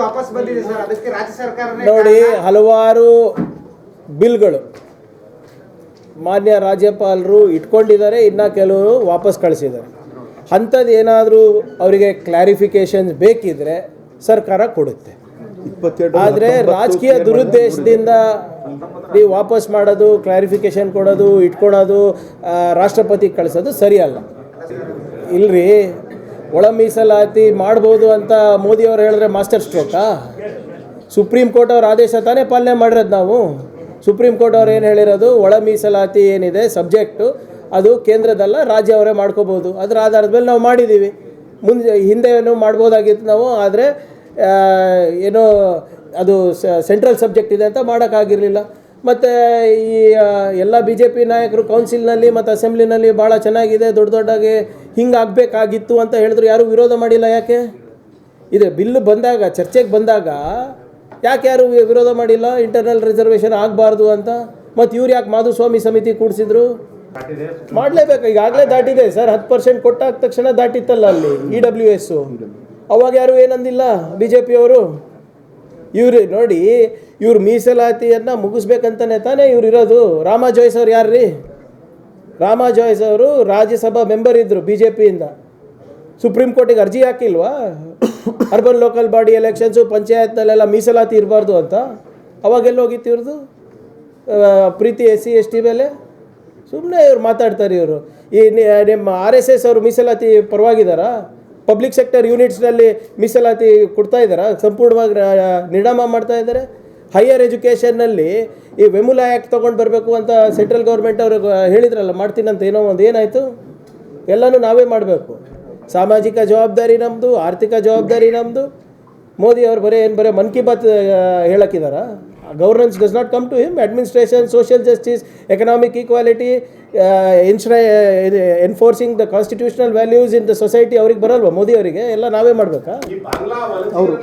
ವಾಪಸ್ ಬಂದಿದೆ ಸರ್, ಅದಕ್ಕೆ ರಾಜ್ಯ ಸರ್ಕಾರ ನೋಡಿ, ಹಲವಾರು ಬಿಲ್ಗಳು ಮಾನ್ಯ ರಾಜ್ಯಪಾಲರು ಇಟ್ಕೊಂಡಿದ್ದಾರೆ, ಇನ್ನು ಕೆಲವರು ವಾಪಸ್ ಕಳಿಸಿದ್ದಾರೆ. ಅಂಥದ್ದು ಏನಾದರೂ ಅವರಿಗೆ ಕ್ಲಾರಿಫಿಕೇಷನ್ಸ್ ಬೇಕಿದ್ರೆ ಸರ್ಕಾರ ಕೊಡುತ್ತೆ. ಆದರೆ ರಾಜಕೀಯ ದುರುದ್ದೇಶದಿಂದ ನೀವು ವಾಪಸ್ ಮಾಡೋದು, ಕ್ಲಾರಿಫಿಕೇಷನ್ ಕೊಡೋದು, ಇಟ್ಕೊಳ್ಳೋದು, ರಾಷ್ಟ್ರಪತಿ ಕಳಿಸೋದು ಸರಿಯಲ್ಲ. ಇಲ್ರಿ, ಒಳ ಮೀಸಲಾತಿ ಮಾಡ್ಬೋದು ಅಂತ ಮೋದಿಯವರು ಹೇಳಿದ್ರೆ ಮಾಸ್ಟರ್ ಸ್ಟ್ರೋಕಾ? ಸುಪ್ರೀಂ ಕೋರ್ಟ್ ಅವ್ರ ಆದೇಶ ತಾನೇ ಪಾಲನೆ ಮಾಡಿರೋದು ನಾವು. ಸುಪ್ರೀಂ ಕೋರ್ಟ್ ಅವ್ರು ಏನು ಹೇಳಿರೋದು, ಒಳ ಮೀಸಲಾತಿ ಏನಿದೆ ಸಬ್ಜೆಕ್ಟು, ಅದು ಕೇಂದ್ರದಲ್ಲ, ರಾಜ್ಯ ಅವರೇ ಮಾಡ್ಕೋಬೋದು. ಅದರ ಆಧಾರದ ಮೇಲೆ ನಾವು ಮಾಡಿದ್ದೀವಿ. ಹಿಂದೆ ಏನೋ ಮಾಡ್ಬೋದಾಗಿತ್ತು ನಾವು, ಆದರೆ ಏನೋ ಅದು ಸೆಂಟ್ರಲ್ ಸಬ್ಜೆಕ್ಟ್ ಇದೆ ಅಂತ ಮಾಡೋಕ್ಕಾಗಿರಲಿಲ್ಲ. ಮತ್ತು ಈ ಎಲ್ಲ BJP ನಾಯಕರು ಕೌನ್ಸಿಲ್ನಲ್ಲಿ ಮತ್ತು ಅಸೆಂಬ್ಲಿನಲ್ಲಿ ಭಾಳ ಚೆನ್ನಾಗಿದೆ, ದೊಡ್ಡದಾಗಿ ಹಿಂಗೆ ಆಗಬೇಕಾಗಿತ್ತು ಅಂತ ಹೇಳಿದ್ರು, ಯಾರೂ ವಿರೋಧ ಮಾಡಿಲ್ಲ. ಯಾಕೆ ಇದು ಬಿಲ್ಲು ಬಂದಾಗ, ಚರ್ಚೆಗೆ ಬಂದಾಗ ಯಾಕೆ ಯಾರು ವಿರೋಧ ಮಾಡಿಲ್ಲ? ಇಂಟರ್ನಲ್ ರಿಸರ್ವೇಷನ್ ಆಗಬಾರ್ದು ಅಂತ. ಮತ್ತು ಇವ್ರು ಯಾಕೆ ಮಾಧುಸ್ವಾಮಿ ಸಮಿತಿ ಕೂಡಿಸಿದ್ರು? ಮಾಡಲೇಬೇಕು, ಈಗಾಗಲೇ ದಾಟಿದೆ ಸರ್. 10% ಕೊಟ್ಟಾದ ತಕ್ಷಣ ದಾಟಿತ್ತಲ್ಲ ಅಲ್ಲಿ EWS. ಅವಾಗ ಯಾರು ಏನಂದಿಲ್ಲ BJP ಅವರು. ಇವ್ರು ನೋಡಿ, ಇವ್ರು ಮೀಸಲಾತಿಯನ್ನು ಮುಗಿಸ್ಬೇಕಂತಲೇ ತಾನೇ ಇವ್ರು ಇರೋದು. ರಾಮಾ ಜೋಯ್ಸ್ ಅವ್ರು ಯಾರು ರೀ? ರಾಮಾ ಜೋಯ್ಸ್ ಅವರು ರಾಜ್ಯಸಭಾ ಮೆಂಬರ್ ಇದ್ದರು BJPಯಿಂದ. ಸುಪ್ರೀಂ ಕೋರ್ಟಿಗೆ ಅರ್ಜಿ ಹಾಕಿಲ್ವಾ? ಅರ್ಬನ್ ಲೋಕಲ್ ಬಾಡಿ ಎಲೆಕ್ಷನ್ಸು, ಪಂಚಾಯತ್ನಲ್ಲೆಲ್ಲ ಮೀಸಲಾತಿ ಇರಬಾರ್ದು ಅಂತ. ಅವಾಗೆಲ್ಲ ಹೋಗಿತ್ತು ಇವ್ರದ್ದು ಪ್ರೀತಿ SC ST ಮೇಲೆ? ಸುಮ್ಮನೆ ಇವ್ರು ಮಾತಾಡ್ತಾರೆ ಇವರು. ಈ ನಿಮ್ಮ RSS ಅವರು ಮೀಸಲಾತಿ ಪರವಾಗಿದ್ದಾರಾ? ಪಬ್ಲಿಕ್ ಸೆಕ್ಟರ್ ಯೂನಿಟ್ಸ್ನಲ್ಲಿ ಮೀಸಲಾತಿ ಕೊಡ್ತಾ ಇದ್ದಾರಾ? ಸಂಪೂರ್ಣವಾಗಿ ನಿರ್ಣಾಮ ಮಾಡ್ತಾ ಇದ್ದಾರೆ. ಹೈಯರ್ ಎಜುಕೇಷನ್ನಲ್ಲಿ ಈ ವೆಮುಲಾ ಆ್ಯಕ್ಟ್ ತೊಗೊಂಡು ಬರಬೇಕು ಅಂತ ಸೆಂಟ್ರಲ್ ಗೌರ್ಮೆಂಟ್ ಅವರು ಹೇಳಿದ್ರಲ್ಲ, ಮಾಡ್ತೀನಂತ. ಏನೋ ಒಂದು ಏನಾಯಿತು? ಎಲ್ಲನೂ ನಾವೇ ಮಾಡಬೇಕು. ಸಾಮಾಜಿಕ ಜವಾಬ್ದಾರಿ ನಮ್ಮದು, ಆರ್ಥಿಕ ಜವಾಬ್ದಾರಿ ನಮ್ಮದು. ಮೋದಿ ಅವರು ಬರೀ ಮನ್ ಕಿ ಬಾತ್ ಹೇಳಕ್ಕಿದಾರಾ? Governance does not come to him. Administration, social justice, economic equality, enforcing the constitutional values in the society ಅವ್ರಿಗೆ ಬರಲ್ವಾ ಮೋದಿ ಅವರಿಗೆ? ಎಲ್ಲ ನಾವೇ ಮಾಡಬೇಕಾ? ಅವರು